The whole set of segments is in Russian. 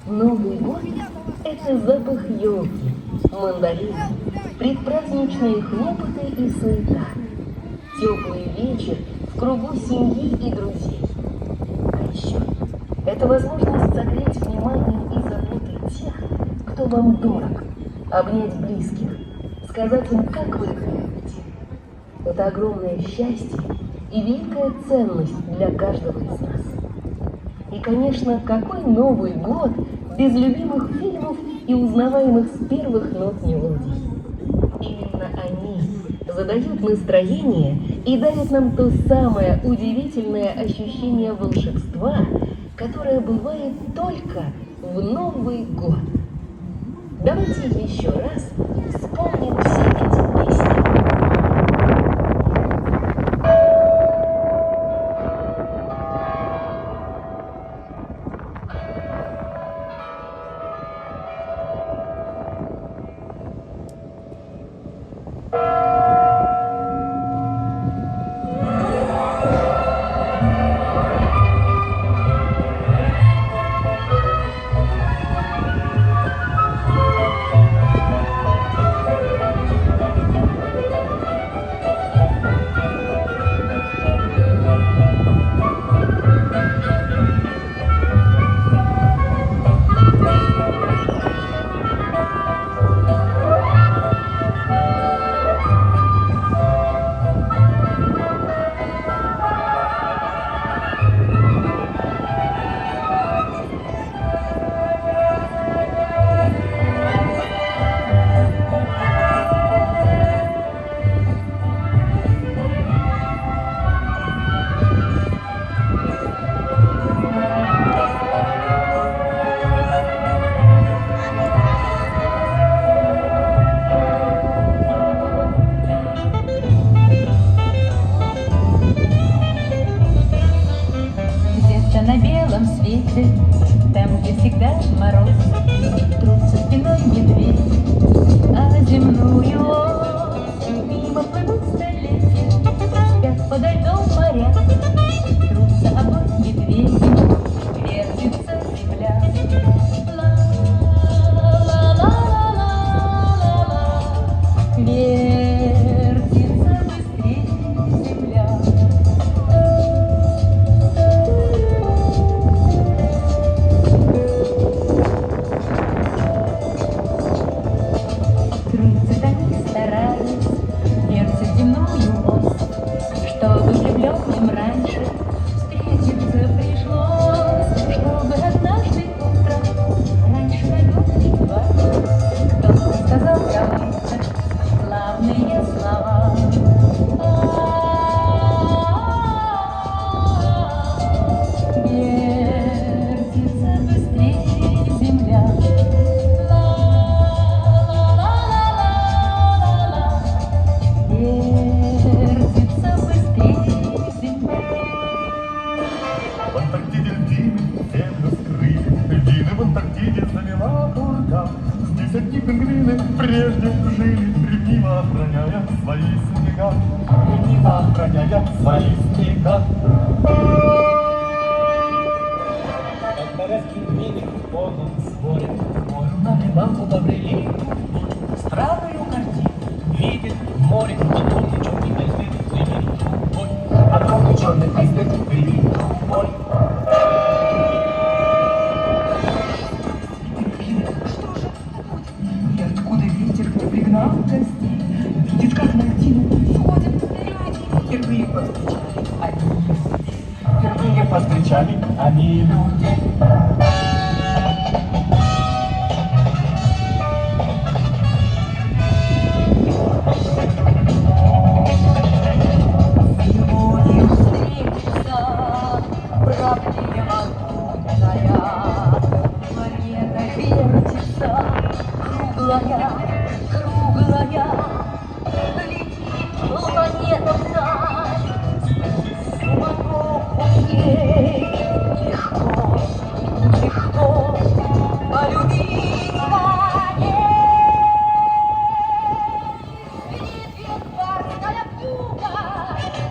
Новый год – это запах елки, мандарин, предпраздничные хлопоты и суета, теплый вечер в кругу семьи и друзей. А еще это возможность согреть вниманием и заботой тех, кто вам дорог, обнять близких, сказать им, как вы их любите. Это огромное счастье и великая ценность для каждого из нас. И, конечно, какой Новый год без любимых фильмов и узнаваемых с первых нот мелодий. Именно они задают настроение и дарят нам то самое удивительное ощущение волшебства, которое бывает только в Новый год. Давайте еще раз вспомним все эти песни. На белом свете, там, где всегда мороз, трутся спиной медведь, а земную ось мимо плывут столетия, спят подо льдом моря, трутся обои медведи, вертится земля. Ла-ла-ла-ла-ла-ла, вертится быстрее земля. Чтобы влюбленным раньше встретиться пришлось, чтобы однажды утром раньше на год не два кто-то сказал кому-то славные слова. Вертится быстрее земля. В Антарктиде льдины землю скрыли, льдины в Антарктиде замела пурга. Здесь одни пингвины прежде жили, ревниво охраняя свои снега, ревниво охраняя свои снега. Когда раз пингвины в полном сборе к морю на рыбалку побрели, странную картину видит в море огромный черный айсберг плывет трубой, огромный черный айсберг плывет трубой. Что же это будет? И откуда ветер не пригнал гостей? Видит, как на льдину сходят люди. Впервые повстречали они людей. Сегодня встретится проблема трудная, планета вертится, круглая, летит планета вдаль, суматоху ей легко, полюбить коней. Летит барская птуга,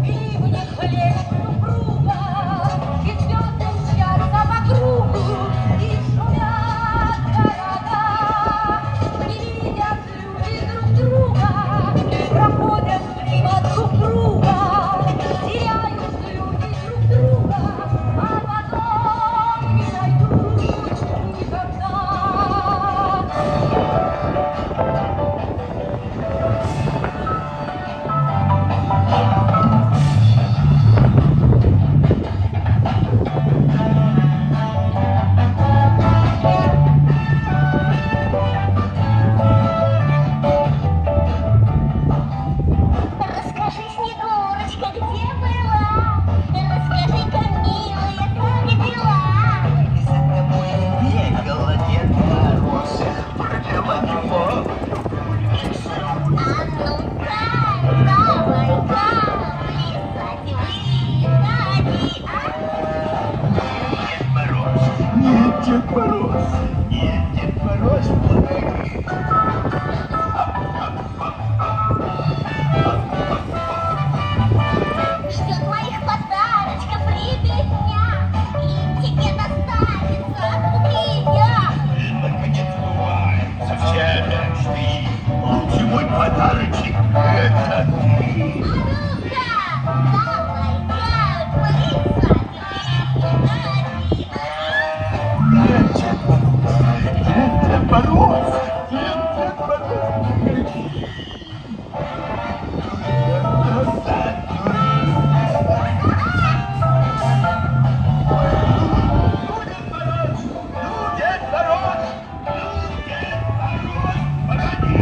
гривни хлеб пруга, и звезды мчатся по кругу, и шумят Дед Мороз. Нет, Дед Мороз благовеет. Ждет моих подарочков ребятня, и тебе достанется от меня. Только не сбываются все мечты. Лучший мой подарочек — это ты. А ну-ка, давай, Нет, Дед Мороз, нет, Дед Мороз, нет, Дед Мороз. Дед Мороз, Дед Мороз, погоди.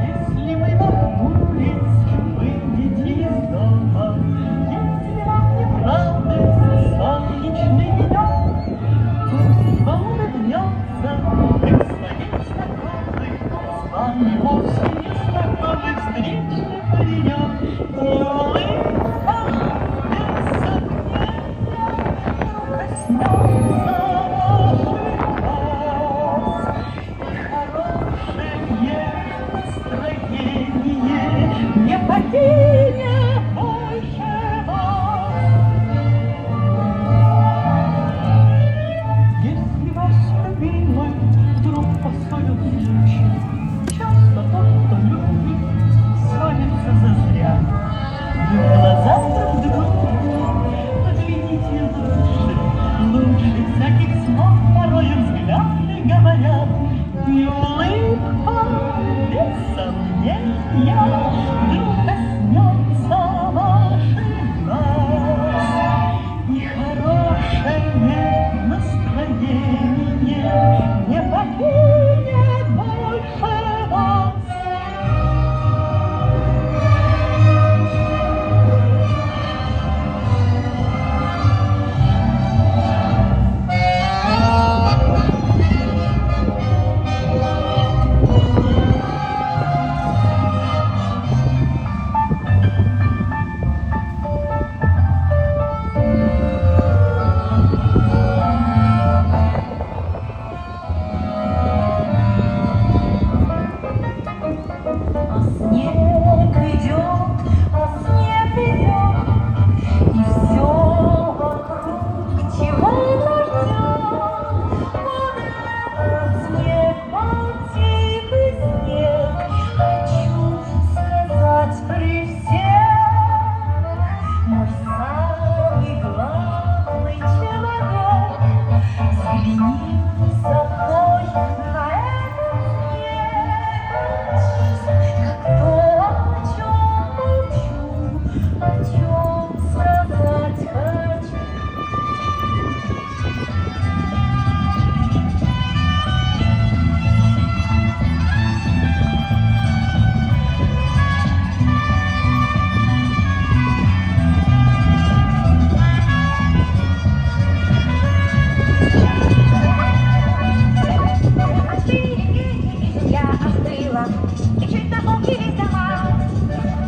Если вы нахмурились, выйдите из дома. Если вам не нравится солнечный денек, пусть вам улыбнется предстоит знакомый, с вами вовсе не знакомый встречный паренек. И улыбка без сомнения коснется ваших глаз. И хорошее настроение не покинет больше вас. Если ваш любимый вдруг поссорил случай, часто тот, кто любит, ссорится зазря. Вы в глаза друг другу поглядите лучше всяких слов порою взгляды говорят. И улыбка без сомнения вдруг коснется ваших глаз. И хорошее настроение не покинет больше вас. А снег идет, и все вокруг чего-то ждет. Вот этот снег, тихий снег, хочу сказать при всех, мой самый главный человек, взгляни со мной на этот снег. Как то, о чем молчу, о чем сказать хочу. Я остыла, и чуть наполнились дома.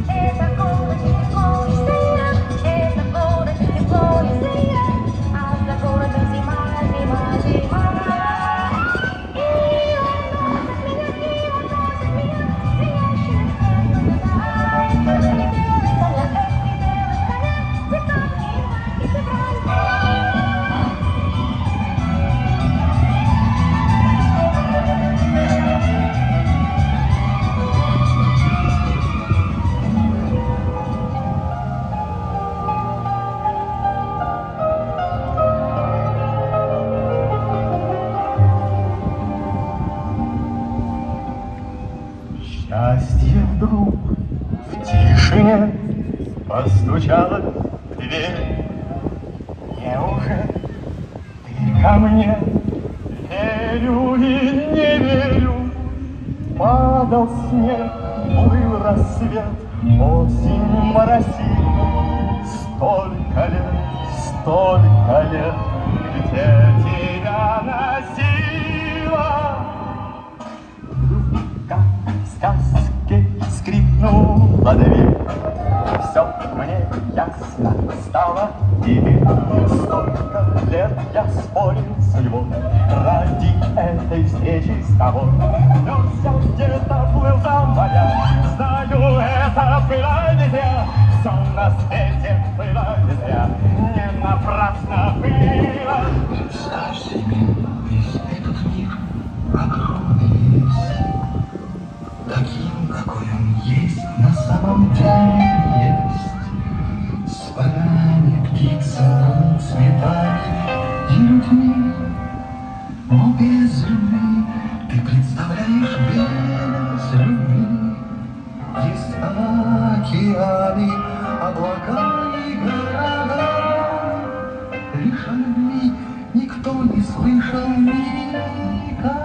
Это город тепло и свет, это город тепло и свет, а за городом зима, зима, зима. И он носит меня, звенящими звездами. Крылья белых коня, белых коня, цветов и февраль. Счастье вдруг в тишине постучало в дверь. Неужели ты ко мне? Верю и не верю. Падал снег, был рассвет, осень моросит. Столько лет, где тебя носила. Вдруг, как в сказке, скрипнула дверь. Все мне ясно стало, и столько лет я спорил с его ради этой встречи с тобой. Несся где-то плыл за моря, знаю, это было не зря, все на свете было не зря, не напрасно было. Представь себе весь этот мир огромный весь, таким, какой он есть на самом деле есть, с полями, птицами, цветами и людьми, но без любви ты представляешь без любви. Есть океаны, облака и города, лишь о любви никто не слышал никогда.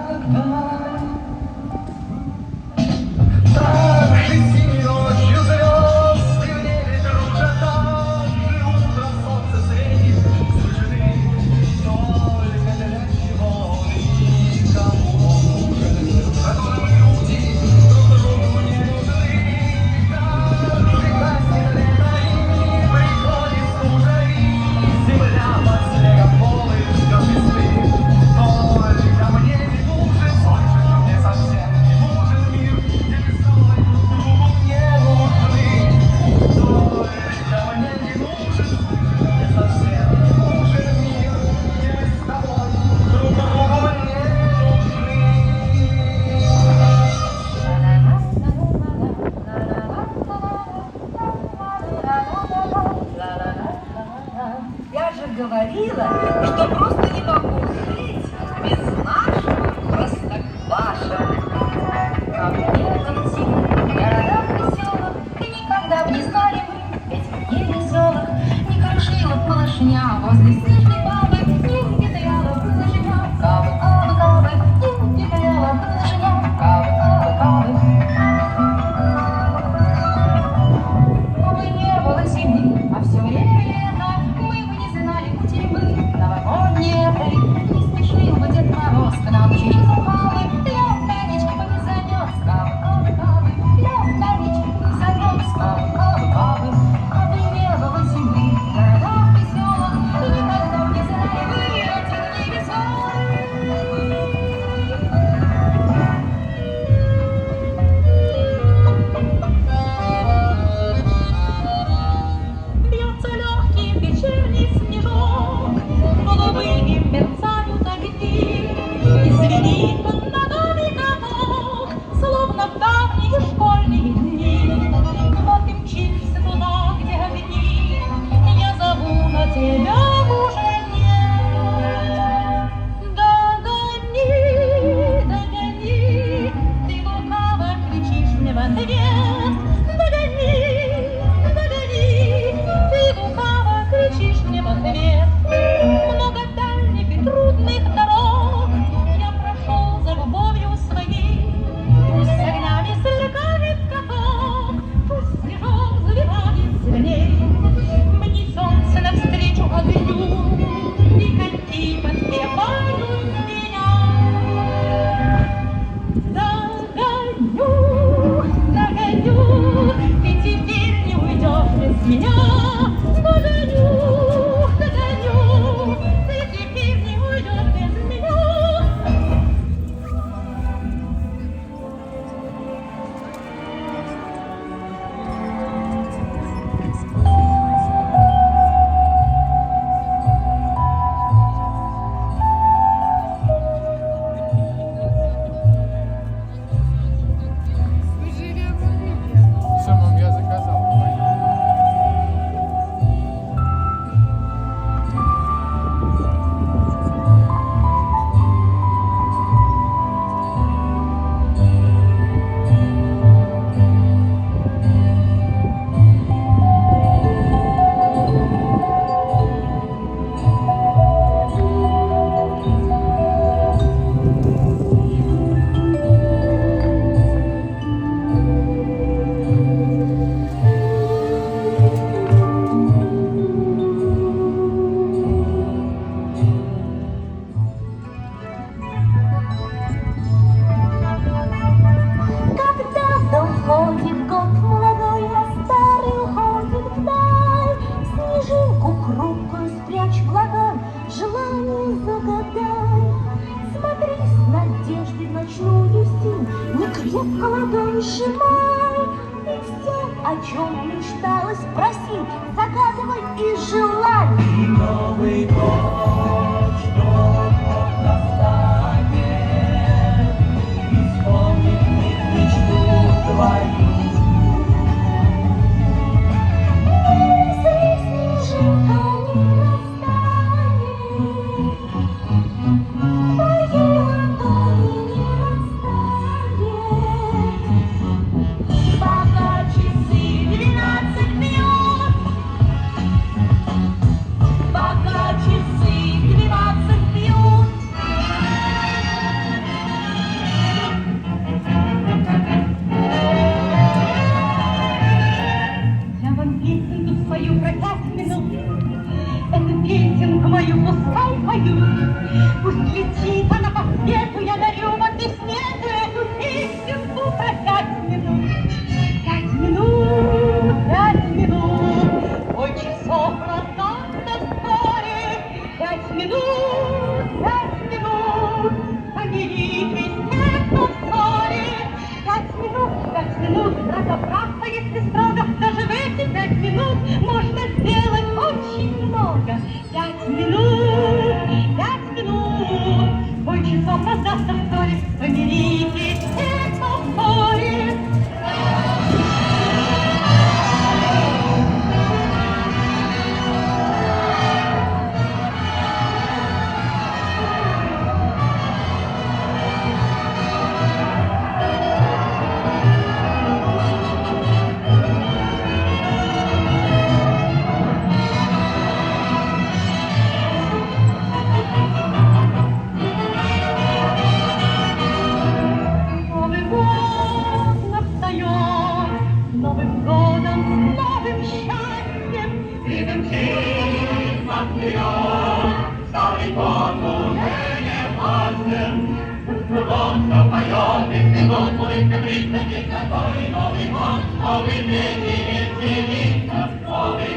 Так же синей ночью звезды в небе кружат, так же утром солнце светит, сужены только для чего никому нужен, в котором люди друг другу не нужны. Так же гаснет лето и приходит стужа, и земля под снегом голой ждет весны. Только мне не нужен, больше мне совсем не нужен мир, где весной друг другу не нужны. Только мне не нужен, мне совсем не нужен мир, где мы с тобой друг другу не нужны. Я же говорила, что просто не могу жить без нашего простоквашино. Ко мне летите в городах веселых, и никогда б не знали мы этих невеселых. Не кружила б малышня возле снежной бабы, не петляла б лошадя, кабы, кабы, кабы, не петляла б лошадя, кабы, кабы, кабы. Кабы не было зимы, а все время лето, мы бы не знали кутерьмы новогодней этой. Не спешил бы Дед Мороз к нам через Уралы, легконечко бы не занес, кабы, кабы, кабы, легконечко бы не занес, кабы, кабы, кабы. Кабы не было зимы в городах веселых, и никогда крепко ладонь сжимай, и все, о чем мечталось, проси, загадывай и желай. И Новый год, что вновь настанет, исполнит мечту твою. Снежинка не растает, твоей ладони не растает. Пока часы 12 бьют, пока часы 12 бьют. Я вам песенку свою про 5 минут, эту песенку мою пускай поют. Пусть летит она по свету, я дарю вам без свету эту песенку про 5 минут. 5 минут, 5 минут, ой, часов назад на споре. 5 минут, 5 минут, они великий свет на ссоре. 5 минут, разобраться, если строго, даже в эти 5 минут можно сделать очень много. 5 минут, 5 минут, ой, часов раздастся вскоре, они великий свет на ссоре. Новый год настает, Новым годом, с новым счастьем. Старый год уже не властен, кругом все поет, и всегда будет говорить, новый год, новый день, и веселиться, Новый